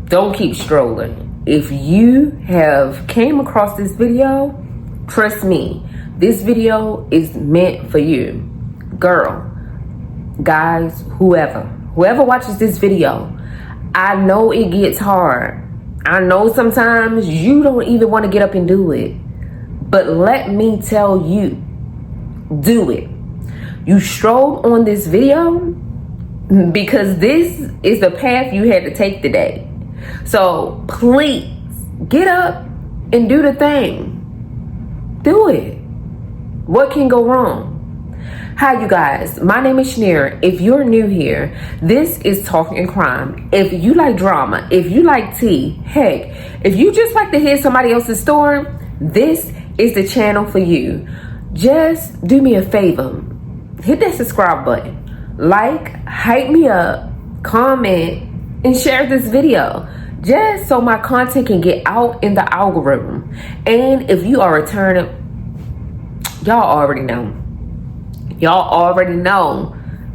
don't keep strolling. If you have came across this video, trust me, this video is meant for you. Girl, guys, whoever watches this video, I know it gets hard. I know sometimes you don't even want to get up and do it. But let me tell you, do it. You strolled on this video because this is the path you had to take today. So please get up and do the thing. Do it. What can go wrong? Hi you guys, my name is Shaneria. If you're new here, this is Talking Crime. If you like drama, if you like tea, heck, if you just like to hear somebody else's story, this is the channel for you. Just do me a favor. Hit that subscribe button. Like, hype me up, comment, and share this video. Just so my content can get out in the algorithm. And if you are returning, y'all already know.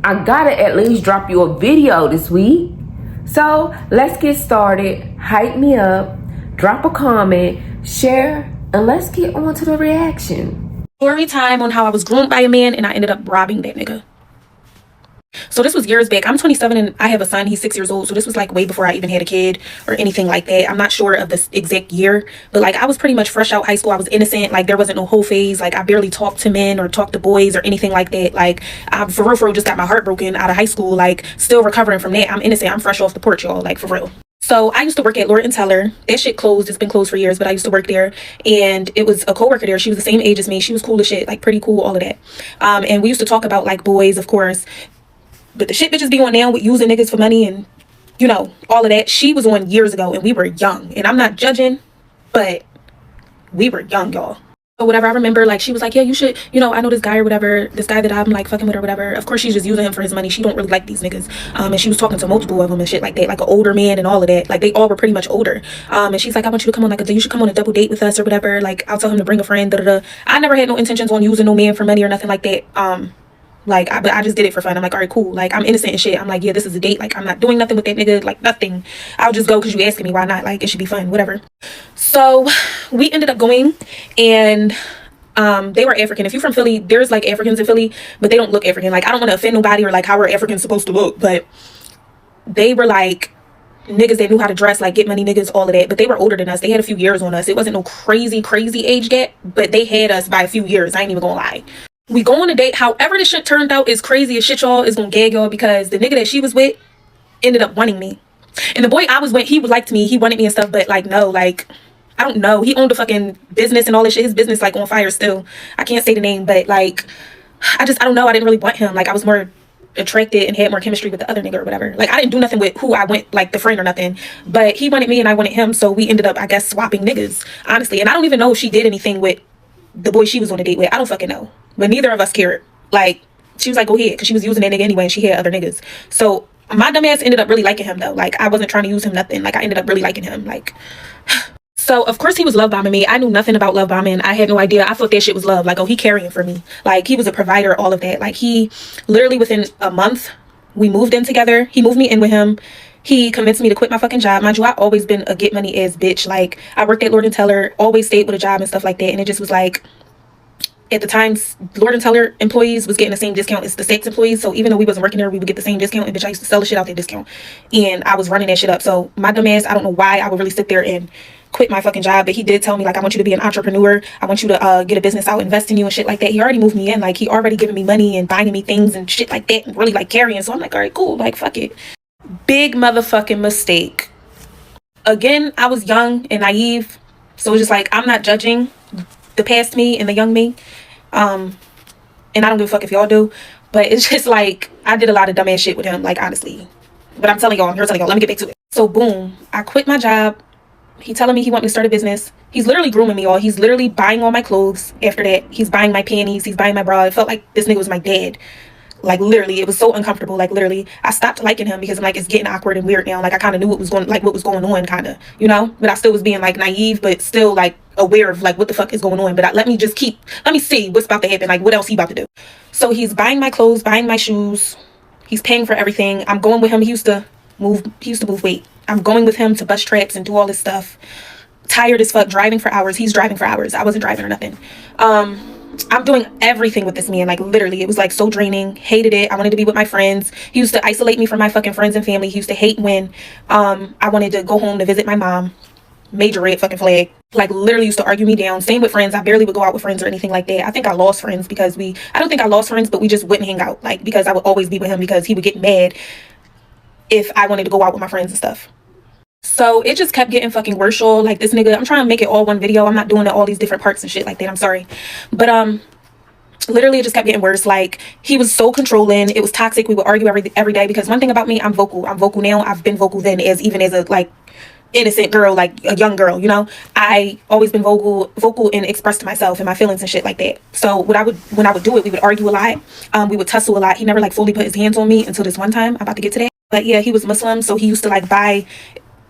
I gotta at least drop you a video this week. So let's get started. Hype me up, drop a comment, share, and let's get on to the reaction. Story time on how I was groomed by a man and I ended up robbing that nigga. So this was years back. I'm 27 and I have a son. He's 6 years old. So this was like way before I even had a kid or anything like that. I'm not sure of this exact year, but like I was pretty much fresh out high school. I was innocent. Like there wasn't no whole phase. Like I barely talked to men or talked to boys or anything like that. Like I for real just got my heart broken out of high school. Like still recovering from that. I'm innocent. I'm fresh off the porch, y'all. Like for real. So I used to work at Lord & Teller. That shit closed. It's been closed for years, but I used to work there. And it was a coworker there. She was the same age as me. She was cool as shit. Like pretty cool, all of that. And we used to talk about like boys, of course. But the shit bitches be on now with using niggas for money and, you know, all of that. She was on years ago and we were young. And I'm not judging, but we were young, y'all. So whatever, I remember, like, she was like, yeah, you should, you know, I know this guy or whatever, this guy that I'm, like, fucking with or whatever. Of course, she's just using him for his money. She don't really like these niggas. And she was talking to multiple of them and shit like that, like an older man and all of that. Like, they all were pretty much older. And she's like, I want you to come on, like, you should come on a double date with us or whatever. Like, I'll tell him to bring a friend, da-da-da. I never had no intentions on using no man for money or nothing like that. But I just did it for fun. I'm like, all right, cool. Like, I'm innocent and shit. I'm like, yeah, this is a date. Like, I'm not doing nothing with that nigga. Like, nothing. I'll just go because you asking me. Why not? Like, it should be fun. Whatever. So, we ended up going. And they were African. If you're from Philly, there's, like, Africans in Philly. But they don't look African. Like, I don't want to offend nobody or, like, how are Africans supposed to look. But they were, like, niggas that knew how to dress, like, get money niggas, all of that. But they were older than us. They had a few years on us. It wasn't no crazy age gap. But they had us by a few years. I ain't even gonna lie. We go on a date. However this shit turned out is crazy as shit, y'all. Is gonna gag y'all because the nigga that she was with ended up wanting me. And the boy I was with, he liked me. He wanted me and stuff. But like, no, like, I don't know. He owned a fucking business and all this shit. His business like on fire still. I can't say the name, but like, I don't know. I didn't really want him. Like I was more attracted and had more chemistry with the other nigga or whatever. Like I didn't do nothing with who I went, like the friend or nothing. But he wanted me and I wanted him. So we ended up, I guess, swapping niggas, honestly. And I don't even know if she did anything with the boy she was on a date with. I don't fucking know. But neither of us cared. Like, she was like, go ahead, because she was using that nigga anyway, and she had other niggas. So, my dumb ass ended up really liking him, though. Like, I wasn't trying to use him nothing. Like, I ended up really liking him. Like, so, of course, he was love bombing me. I knew nothing about love bombing. I had no idea. I thought that shit was love. Like, oh, he carrying for me. Like, he was a provider, all of that. Like, he, literally within a month, we moved in together. He moved me in with him. He convinced me to quit my fucking job. Mind you, I always been a get money ass bitch. Like, I worked at Lord & Teller, always stayed with a job and stuff like that. And it just was like, at the time, Lord & Teller employees was getting the same discount as the Saks employees. So even though we wasn't working there, we would get the same discount. And bitch, I used to sell the shit out that discount. And I was running that shit up. So my dumb ass, I don't know why I would really sit there and quit my fucking job. But he did tell me, like, I want you to be an entrepreneur. I want you to get a business out, invest in you and shit like that. He already moved me in. Like, he already giving me money and buying me things and shit like that. And really, like, carrying. So I'm like, all right, cool. Like, fuck it. Big motherfucking mistake. Again, I was young and naive. So it's just like, I'm not judging the past me and the young me. And I don't give a fuck if y'all do, but it's just like, I did a lot of dumbass shit with him, like, honestly. But I'm telling y'all, I'm here telling y'all, let me get back to it. So boom, I quit my job. He telling me he want me to start a business. He's literally grooming me, y'all. He's literally buying all my clothes. After that, he's buying my panties. He's buying my bra. It felt like this nigga was my dad. Like, literally, it was so uncomfortable. Like, literally, I stopped liking him because I'm like, it's getting awkward and weird now. Like, I kind of knew what was going on, kind of, you know? But I still was being, like, naive, but still, like, aware of, like, what the fuck is going on. But let me see what's about to happen. Like, what else he about to do? So he's buying my clothes, buying my shoes. He's paying for everything. I'm going with him. He used to move weight. I'm going with him to bus traps and do all this stuff. Tired as fuck, driving for hours. He's driving for hours. I wasn't driving or nothing. I'm doing everything with this man. Like, literally, it was like so draining. Hated it. I wanted to be with my friends. He used to isolate me from my fucking friends and family. He used to hate when I wanted to go home to visit my mom. Major red fucking flag. Like, literally used to argue me down. Same with friends. I barely would go out with friends or anything like that. I think I lost friends because I don't think I lost friends, but we just wouldn't hang out. Like, because I would always be with him because he would get mad if I wanted to go out with my friends and stuff. So it just kept getting fucking worse. Like, this nigga, I'm trying to make it all one video. I'm not doing all these different parts and shit like that. I'm sorry. But literally it just kept getting worse. Like, he was so controlling. It was toxic. We would argue every day because one thing about me, I'm vocal now. I've been vocal then, as even as a like innocent girl, like a young girl, you know. I always been vocal and expressed myself and my feelings and shit like that. So when I would do it, we would argue a lot. We would tussle a lot. He never like fully put his hands on me until this one time. I'm about to get to that. But yeah, he was Muslim, so he used to like buy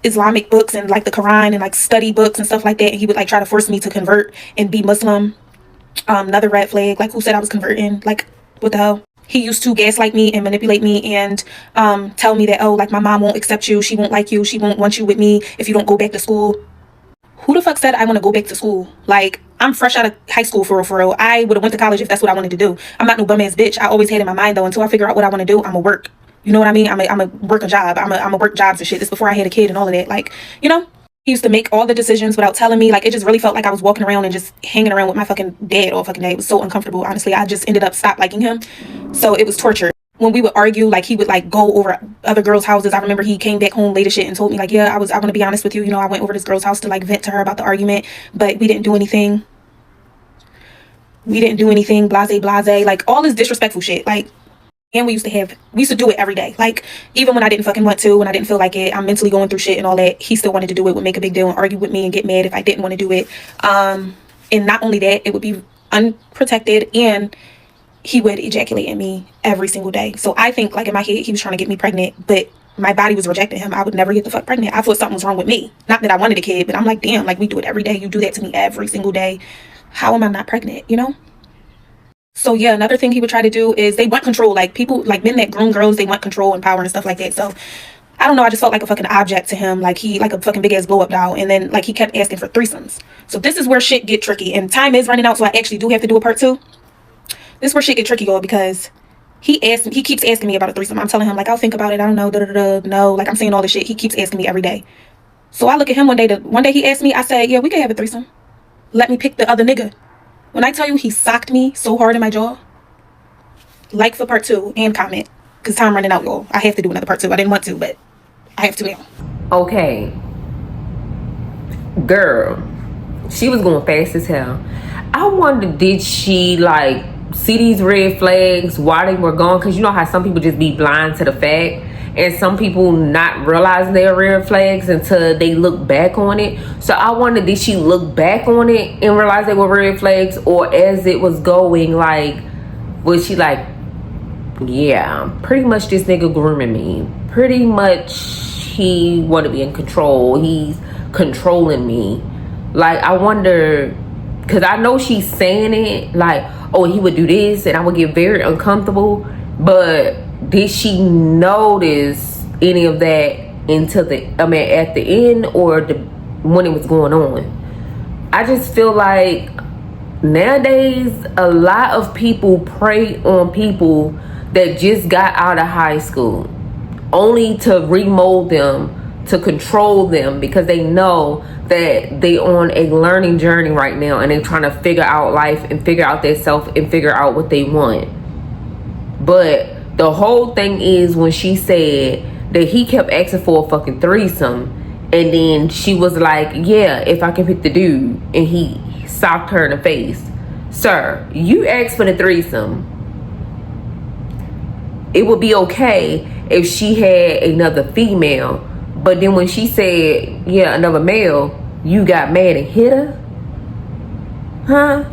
Islamic books and like the Quran and like study books and stuff like that, and he would like try to force me to convert and be Muslim. Another red flag. Like, who said I was converting? Like, what the hell? He used to gaslight me and manipulate me and tell me that, oh, like, my mom won't accept you, she won't like you, she won't want you with me if you don't go back to school. Who the fuck said I want to go back to school? Like, I'm fresh out of high school, for real. I would have went to college if that's what I wanted to do. I'm not no bum ass bitch. I always had in my mind though, until I figure out what I want to do, I'ma work. You know what I mean? I'm a work a job. I'm a work jobs and shit. This before I had a kid and all of that. Like, you know, he used to make all the decisions without telling me. Like, it just really felt like I was walking around and just hanging around with my fucking dad all fucking day. It was so uncomfortable. Honestly, I just ended up stop liking him. So it was torture. When we would argue, like, he would like go over other girls' houses. I remember he came back home late as shit and told me like, yeah, I want to be honest with you. You know, I went over this girl's house to like vent to her about the argument, but we didn't do anything. Blase, blase, like all this disrespectful shit. Like, and we used to do it every day. Like, even when I didn't fucking want to, when I didn't feel like it, I'm mentally going through shit and all that, he still wanted to do it, would make a big deal and argue with me and get mad if I didn't want to do it. And not only that, it would be unprotected, and he would ejaculate in me every single day. So I think, like, in my head, he was trying to get me pregnant, but my body was rejecting him. I would never get the fuck pregnant. I thought something was wrong with me. Not that I wanted a kid, but I'm like, damn, like, we do it every day. You do that to me every single day. How am I not pregnant, you know? So yeah, another thing he would try to do is they want control. Like, people, like men that groom girls, they want control and power and stuff like that. So I don't know, I just felt like a fucking object to him. Like, he like a fucking big ass blow up doll. And then like he kept asking for threesomes. So this is where shit get tricky, and time is running out, so I actually do have to do a part 2. This is where shit get tricky, y'all, because he keeps asking me about a threesome. I'm telling him like, I'll think about it, I don't know, no, like I'm saying all this shit. He keeps asking me every day. So I look at him one day he asked me, I said, yeah, we can have a threesome, let me pick the other nigga. When I tell you he socked me so hard in my jaw. Like for part 2 and comment, because time running out, y'all. I have to do another part 2. I didn't want to, but I have to now. Okay, girl, she was going fast as hell. I wonder, did she like see these red flags while they were gone? Because you know how some people just be blind to the fact, and some people not realize they're red flags until they look back on it. So I wonder, did she look back on it and realize they were red flags, or as it was going, like, was she like, yeah, pretty much this nigga grooming me, pretty much he want to be in control, he's controlling me? Like, I wonder, because I know she's saying it like, oh, he would do this and I would get very uncomfortable, but did she notice any of that until at the end, or when it was going on? I just feel like nowadays a lot of people prey on people that just got out of high school, only to remold them, to control them, because they know that they on a learning journey right now, and they're trying to figure out life and figure out their self and figure out what they want. But the whole thing is, when she said that he kept asking for a fucking threesome, and then she was like, yeah, if I can pick the dude, and he socked her in the face. Sir, you asked for the threesome. It would be okay if she had another female, but then when she said, yeah, another male, you got mad and hit her? Huh?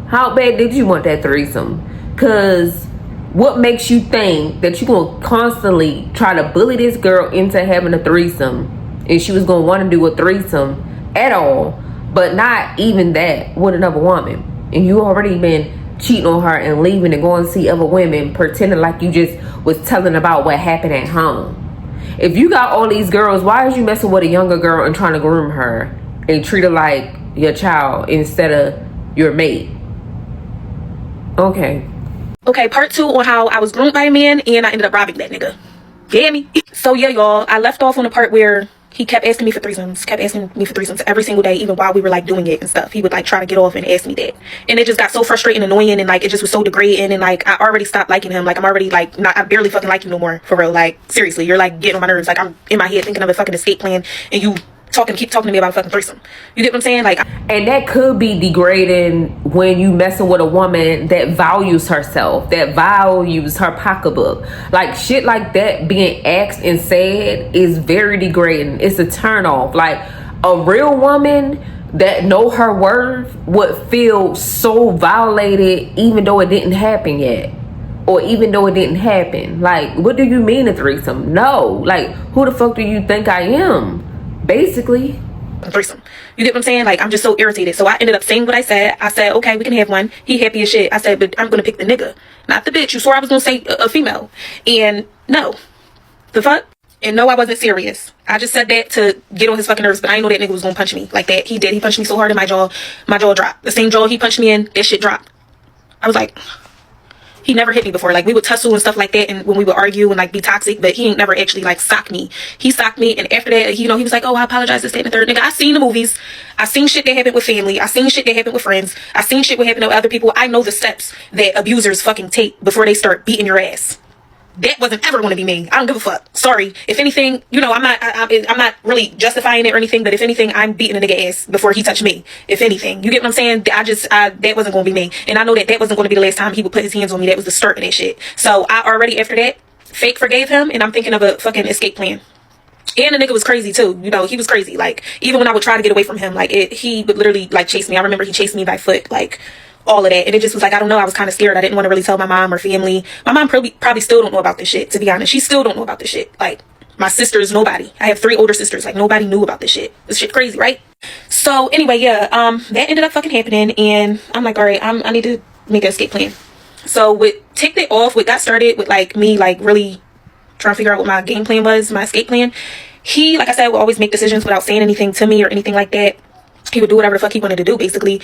How bad did you want that threesome? Because what makes you think that you're going to constantly try to bully this girl into having a threesome, and she was going to want to do a threesome at all, but not even that with another woman? And you already been cheating on her and leaving and going to see other women, pretending like you just was telling about what happened at home. If you got all these girls, why is you messing with a younger girl and trying to groom her and treat her like your child instead of your mate? Okay. Okay, part 2 on how I was groomed by a man and I ended up robbing that nigga. Get me? So yeah, y'all, I left off on the part where he kept asking me for threesomes every single day, even while we were like doing it and stuff. He would like try to get off and ask me that. And it just got so frustrating and annoying, and like it just was so degrading, and like I already stopped liking him. Like I'm already like I barely fucking like you no more, for real. Like seriously, you're like getting on my nerves. Like I'm in my head thinking of a fucking escape plan, and you keep talking to me about a fucking threesome. You get what I'm saying? Like, and that could be degrading when you messing with a woman that values herself, that values her pocketbook. Like shit like that being asked and said is very degrading. It's a turn off. Like a real woman that know her worth would feel so violated even though it didn't happen yet. Or even though it didn't happen. Like, what do you mean a threesome? No. Like, who the fuck do you think I am? Basically. Threesome. You get what I'm saying? Like I'm just so irritated. So I ended up saying what I said. I said, okay, we can have one. He happy as shit. I said, but I'm gonna pick the nigga, not the bitch. You swore I was gonna say a female. And no. The fuck? And no, I wasn't serious. I just said that to get on his fucking nerves, but I didn't know that nigga was gonna punch me like that. He did. He punched me so hard in my jaw dropped. The same jaw he punched me in, that shit dropped. I was like, he never hit me before. Like we would tussle and stuff like that, and when we would argue and like be toxic, but he ain't never actually like socked me. He socked me, and after that, you know, he was like, oh, I apologize, this, that, and the third. Nigga, I seen the movies. I seen shit that happened with family. I seen shit that happened with friends. I seen shit that happened to other people. I know the steps that abusers fucking take before they start beating your ass. That wasn't ever going to be me. I don't give a fuck. Sorry. If anything, you know, I'm not really justifying it or anything, but if anything, I'm beating a nigga ass before he touched me. If anything, you get what I'm saying? That wasn't going to be me. And I know that wasn't going to be the last time he would put his hands on me. That was the start of that shit. So I already, after that, fake forgave him, and I'm thinking of a fucking escape plan. And the nigga was crazy too. You know, he was crazy. Like, even when I would try to get away from him, like he would literally like chase me. I remember he chased me by foot, like all of that. And it just was like, I don't know, I was kind of scared. I didn't want to really tell my mom or family. My mom probably still don't know about this shit, to be honest. She still don't know about this shit. Like my sisters, nobody. I have 3 older sisters. Like nobody knew about this shit. This shit crazy, right? So anyway, yeah, that ended up fucking happening, and I'm like, all right, I need to make an escape plan. So what ticked it off, what got started with like me like really trying to figure out what my game plan was, my escape plan. He, like I said, would always make decisions without saying anything to me or anything like that. He would do whatever the fuck he wanted to do, basically.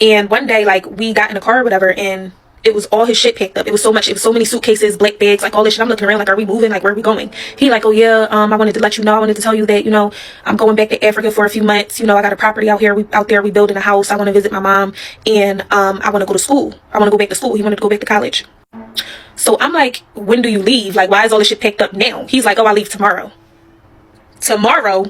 And one day, like, we got in a car or whatever, and it was all his shit packed up. It was so many suitcases, black bags, like all this shit. I'm looking around like, are we moving? Like, where are we going? He like, oh yeah, I wanted to let you know, I wanted to tell you that, you know, I'm going back to Africa for a few months. You know, I got a property out here. We building a house. I want to visit my mom, and I want to go to school. I want to go back to school. He wanted to go back to college. So I'm like, when do you leave? Like, why is all this shit packed up now? He's like, oh, I leave tomorrow. Tomorrow?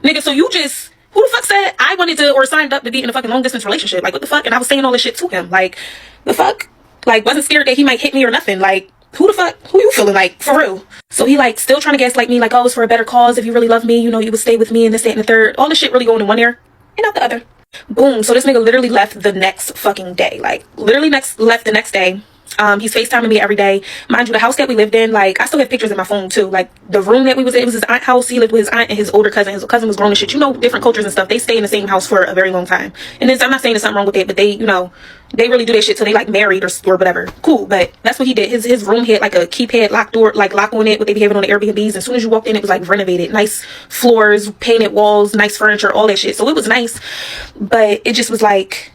Nigga, so you just... Who the fuck said I wanted to or signed up to be in a fucking long distance relationship? Like, what the fuck? And I was saying all this shit to him. Like, the fuck? Like, wasn't scared that he might hit me or nothing. Like, who the fuck? Who you feeling like? For real. So he like still trying to gaslight me. Like, oh, it's for a better cause. If you really love me, you know, you would stay with me and this, that, and the third. All this shit really going in one ear and out the other. Boom. So this nigga literally left the next fucking day. Like, literally left the next day. He's FaceTiming me every day. Mind you, the house that we lived in, like, I still have pictures in my phone too. Like, the room that we was in, it was his aunt's house. He lived with his aunt and his older cousin. His cousin was grown and shit. You know, different cultures and stuff. They stay in the same house for a very long time. And I'm not saying there's something wrong with that, but they, you know, they really do that shit till they like married or whatever. Cool, but that's what he did. His room had like a keypad lock door, like lock on it, what they be having on the Airbnbs. As soon as you walked in, it was like renovated. Nice floors, painted walls, nice furniture, all that shit. So it was nice, but it just was like,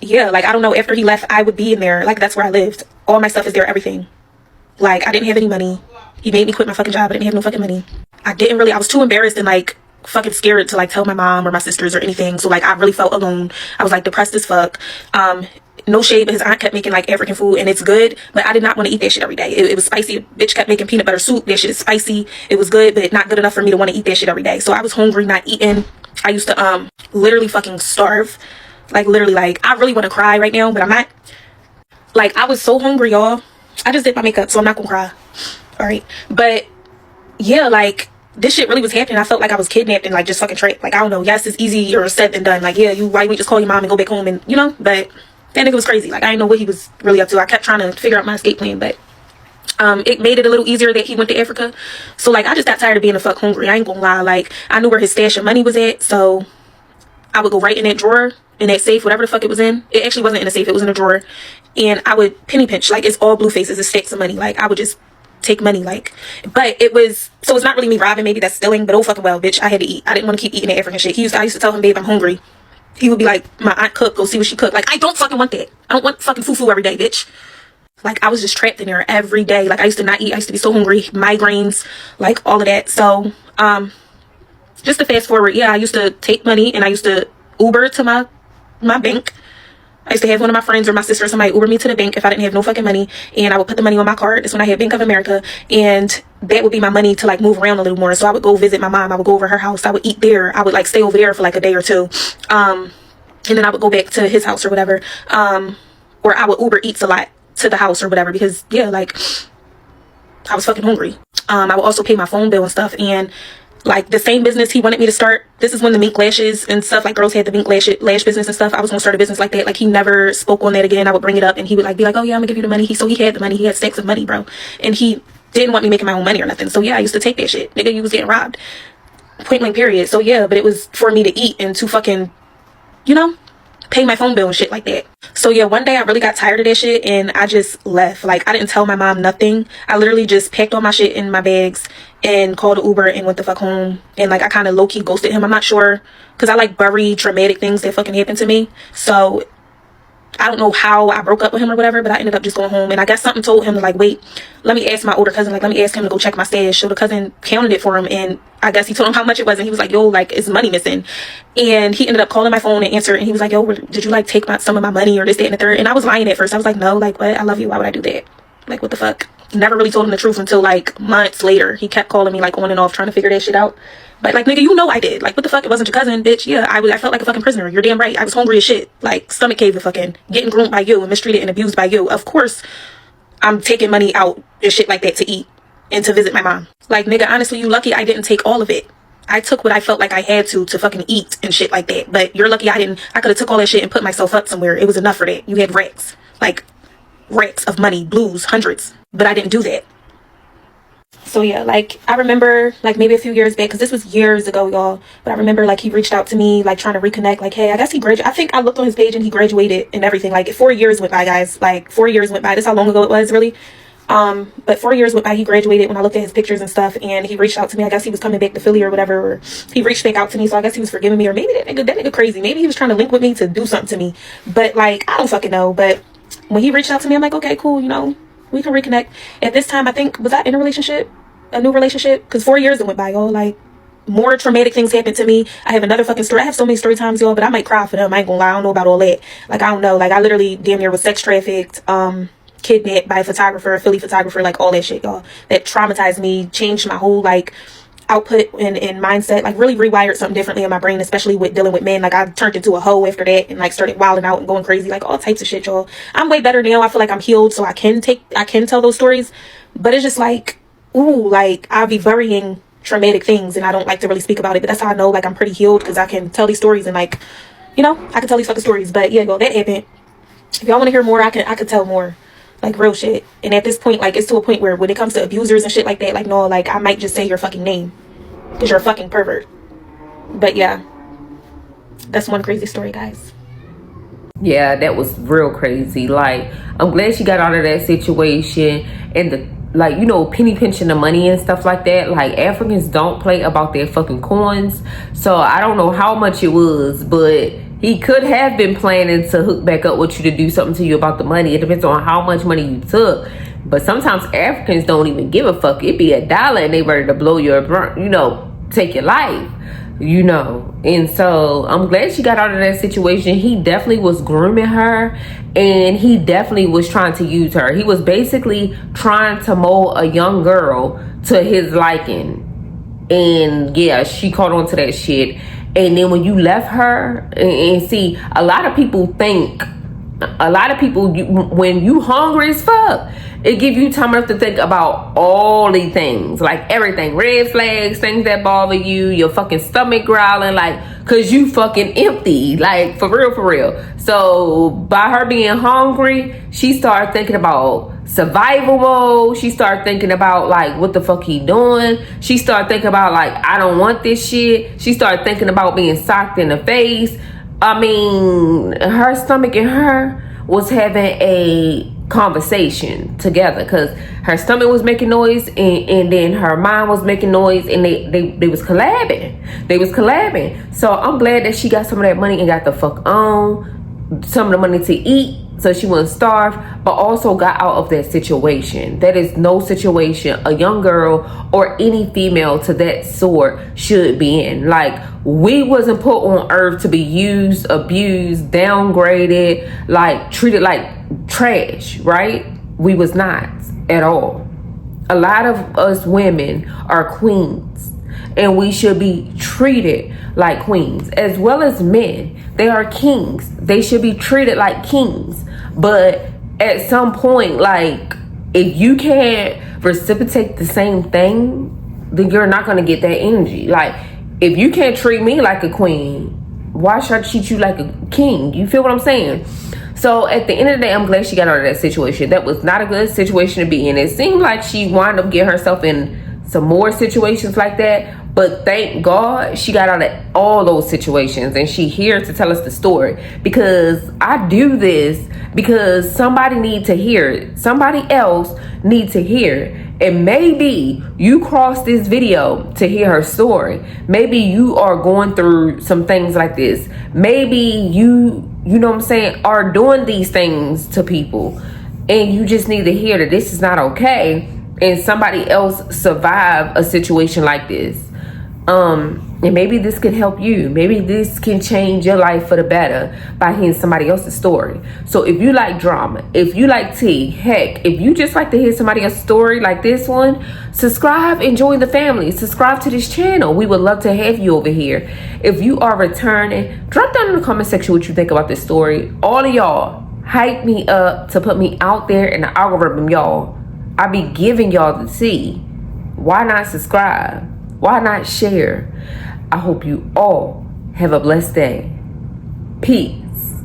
yeah, like, I don't know, after he left, I would be in there. Like, that's where I lived. All my stuff is there, everything. Like, I didn't have any money. He made me quit my fucking job. I didn't have no fucking money. I was too embarrassed and like fucking scared to like tell my mom or my sisters or anything. So like, I really felt alone. I was like depressed as fuck. No shade, but his aunt kept making like African food and it's good, but I did not want to eat that shit every day. It was spicy. Bitch kept making peanut butter soup. That shit is spicy. It was good, but not good enough for me to want to eat that shit every day. So I was hungry, not eating. I used to literally fucking starve. Like, literally, like, I really want to cry right now, but I'm not. Like, I was so hungry, y'all. I just did my makeup, so I'm not gonna cry. All right. But yeah, like, this shit really was happening. I felt like I was kidnapped and like just fucking trapped. Like, I don't know. Yes, it's easier said than done. Like, yeah, why don't you just call your mom and go back home and, you know? But that nigga was crazy. Like, I didn't know what he was really up to. I kept trying to figure out my escape plan, but it made it a little easier that he went to Africa. So like, I just got tired of being a fuck hungry. I ain't gonna lie. Like, I knew where his stash of money was at, so I would go right in that drawer, in that safe, whatever the fuck it was in. It actually wasn't in a safe, it was in a drawer. And I would penny pinch. Like, it's all blue faces, it's stacks of money. Like, I would just take money, like, but it was, so it's not really me robbing, maybe that's stealing, but oh fucking well, bitch, I had to eat. I didn't want to keep eating that African shit. I used to tell him, babe, I'm hungry. He would be like, my aunt cooked, go see what she cooked. Like, I don't fucking want that. I don't want fucking fufu every day, bitch. Like, I was just trapped in there every day. Like, I used to not eat. I used to be so hungry, migraines, like all of that. So just to fast forward, yeah, I used to take money and I used to Uber to my bank. I used to have one of my friends or my sister or somebody Uber me to the bank if I didn't have no fucking money, and I would put the money on my card. That's when I had Bank of America, and that would be my money to like move around a little more. So I would go visit my mom. I would go over her house. I would eat there. I would like stay over there for like a day or two, and then I would go back to his house or whatever, or I would Uber Eats a lot to the house or whatever, because yeah, like I was fucking hungry. I would also pay my phone bill and stuff, and like the same business he wanted me to start, this is when the mink lashes and stuff, like girls had the mink lash business and stuff. I was gonna start a business like that. Like, he never spoke on that again. I would bring it up and he would like be like, oh yeah, I'm gonna give you the money. So he had the money, he had stacks of money, bro, and he didn't want me making my own money or nothing. So yeah, I used to take that shit. Nigga, you was getting robbed, point blank period. So yeah, but it was for me to eat and to fucking, you know, pay my phone bill and shit like that. So yeah, one day I really got tired of that shit and I just left. Like, I didn't tell my mom nothing. I literally just packed all my shit in my bags and called an Uber and went the fuck home. And like, I kind of low-key ghosted him. I'm not sure, because I like bury traumatic things that fucking happened to me. So I don't know how I broke up with him or whatever, but I ended up just going home. And I guess something told him to like, wait, let me ask my older cousin, like, let me ask him to go check my stash. So the cousin counted it for him, and I guess he told him how much it was, and he was like, yo, like, is money missing? And he ended up calling my phone and answered, and he was like, yo, did you like take some of my money or this, that, and the third? And I was lying at first. I was like, no, like, what? I love you. Why would I do that? Like, what the fuck? Never really told him the truth until like months later. He kept calling me like on and off trying to figure that shit out. But like, nigga, you know I did. Like, what the fuck? It wasn't your cousin, bitch. Yeah, I felt like a fucking prisoner. You're damn right. I was hungry as shit. Like, stomach cave and fucking getting groomed by you and mistreated and abused by you. Of course, I'm taking money out and shit like that to eat and to visit my mom. Like, nigga, honestly, you lucky I didn't take all of it. I took what I felt like I had to fucking eat and shit like that. But you're lucky I didn't. I could have took all that shit and put myself up somewhere. It was enough for that. You had racks. Like, racks of money. Blues. Hundreds. But I didn't do that. So yeah, like, I remember like maybe a few years back, because this was years ago, y'all, but I remember like he reached out to me like trying to reconnect, like, hey, I guess he graduated. I think I looked on his page and he graduated and everything. Like, 4 years went by, guys. Like, 4 years went by. That's how long ago it was, really. But 4 years went by. He graduated when I looked at his pictures and stuff, and he reached out to me. I guess he was coming back to Philly or whatever, or he reached back out to me. So I guess he was forgiving me, or maybe that nigga crazy. Maybe he was trying to link with me to do something to me. But like, I don't fucking know. But when he reached out to me, I'm like, okay, cool, you know, we can reconnect. At this time, I think, was I in a relationship? A new relationship? Because 4 years went by, y'all. Like, more traumatic things happened to me. I have another fucking story. I have so many story times, y'all, but I might cry for them. I ain't gonna lie. I don't know about all that. Like, I don't know. Like, I literally damn near was sex trafficked, kidnapped by a photographer, a Philly photographer, like all that shit, y'all. That traumatized me, changed my whole like output and mindset, like really rewired something differently in my brain, especially with dealing with men. Like, I turned into a hoe after that and like started wilding out and going crazy, like all types of shit, y'all. I'm way better now. I feel like I'm healed, so I can tell those stories. But it's just like, ooh, like, I'll be burying traumatic things and I don't like to really speak about it. But that's how I know like I'm pretty healed, because I can tell these stories and like, you know, I can tell these fucking stories. But yeah, yo, that happened. If y'all want to hear more, I could tell more, like real shit. And at this point, like, it's to a point where when it comes to abusers and shit like that, like, no, like, I might just say your fucking name because you're a fucking pervert. But yeah, that's one crazy story, guys. Yeah, that was real crazy. Like, I'm glad she got out of that situation. And the, like, you know, penny pinching the money and stuff like that. Like, Africans don't play about their fucking coins. So I don't know how much it was, but he could have been planning to hook back up with you to do something to you about the money. It depends on how much money you took. But sometimes Africans don't even give a fuck. It be $1 and they ready to blow your, you know, take your life, you know. And so I'm glad she got out of that situation. He definitely was grooming her, and he definitely was trying to use her. He was basically trying to mold a young girl to his liking. And yeah, she caught on to that shit. And then when you left her, and see, a lot of people, when you hungry as fuck, it give you time enough to think about all these things, like everything, red flags, things that bother you, your fucking stomach growling, like, cause you fucking empty, like, for real. So by her being hungry, she started thinking about survival mode. She started thinking about like, what the fuck he doing. She started thinking about like, I don't want this shit. She started thinking about being socked in the face. I mean, her stomach and her was having a conversation together, because her stomach was making noise and then her mind was making noise, and they was collabing. So I'm glad that she got some of that money and got the fuck on, some of the money to eat so she wouldn't starve, but also got out of that situation. That is no situation a young girl or any female to that sort should be in. Like, we wasn't put on earth to be used, abused, downgraded, like treated like trash, right? We was not at all. A lot of us women are queens, and we should be treated like queens, as well as men. They are kings. They should be treated like kings. But at some point, like, if you can't reciprocate the same thing, then you're not going to get that energy. Like, if you can't treat me like a queen, why should I treat you like a king? You feel what I'm saying? So at the end of the day, I'm glad she got out of that situation. That was not a good situation to be in. It seemed like she wound up getting herself in some more situations like that. But thank God she got out of all those situations, and she here to tell us the story. Because I do this because somebody needs to hear it. Somebody else needs to hear it. And maybe you crossed this video to hear her story. Maybe you are going through some things like this. Maybe you know what I'm saying, are doing these things to people, and you just need to hear that this is not okay, and somebody else survived a situation like this. And maybe this could help you. Maybe this can change your life for the better by hearing somebody else's story. So if you like drama, if you like tea, heck, if you just like to hear somebody else's story like this one, subscribe and join the family. Subscribe to this channel. We would love to have you over here. If you are returning, drop down in the comment section what you think about this story. All of y'all hype me up to put me out there in the algorithm, y'all. I be giving y'all the tea. Why not subscribe? Why not share? I hope you all have a blessed day. Peace.